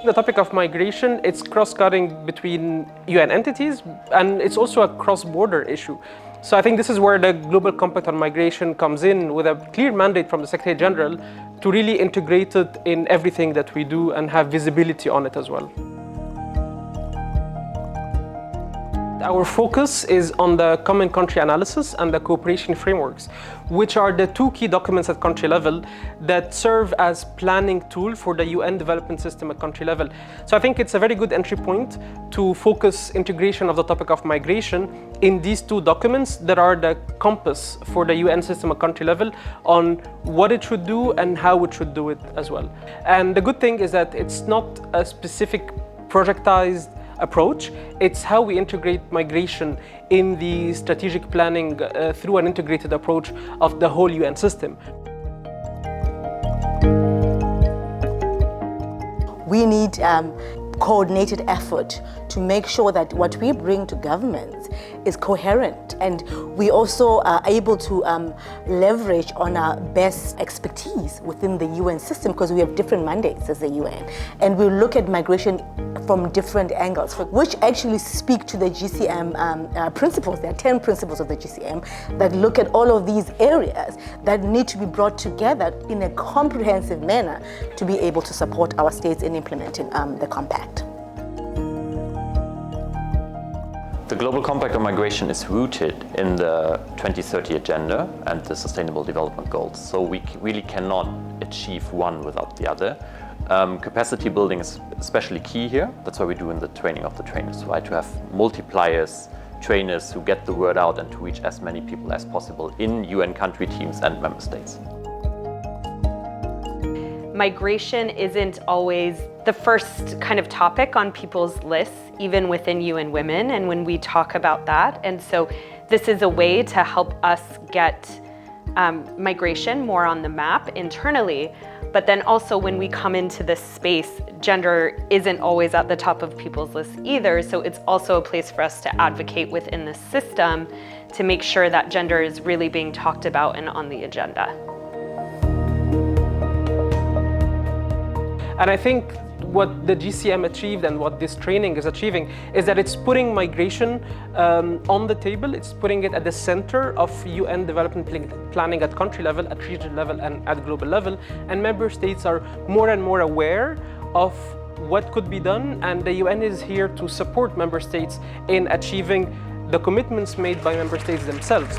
The topic of migration, it's cross-cutting between UN entities, and it's also a cross-border issue. So I think this is where the Global Compact on Migration comes in, with a clear mandate from the Secretary General to really integrate it in everything that we do and have visibility on it as well. Our focus is on the common country analysis and the cooperation frameworks, which are the two key documents at country level that serve as planning tool for the UN development system at country level. So I think it's a very good entry point to focus integration of the topic of migration in these two documents that are the compass for the UN system at country level on what it should do and how it should do it as well. And the good thing is that it's not a specific projectized approach. It's how we integrate migration in the strategic planning through an integrated approach of the whole UN system. We need coordinated effort to make sure that what we bring to governments is coherent, and we also are able to leverage on our best expertise within the UN system, because we have different mandates as the UN, and we look at migration from different angles, which actually speak to the GCM principles. There are 10 principles of the GCM that look at all of these areas that need to be brought together in a comprehensive manner to be able to support our states in implementing the compact. The Global Compact on Migration is rooted in the 2030 Agenda and the Sustainable Development Goals, so we really cannot achieve one without the other. Capacity building is especially key here. That's what we do in the training of the trainers, right? To have multipliers, trainers who get the word out and to reach as many people as possible in UN country teams and member states. Migration isn't always the first kind of topic on people's lists, even within UN Women, and when we talk about that. And so this is a way to help us get migration more on the map internally. But then also when we come into this space, gender isn't always at the top of people's lists either. So it's also a place for us to advocate within the system to make sure that gender is really being talked about and on the agenda. And I think what the GCM achieved and what this training is achieving is that it's putting migration on the table. It's putting it at the center of UN development planning at country level, at region level, and at global level. And member states are more and more aware of what could be done, and the UN is here to support member states in achieving the commitments made by member states themselves.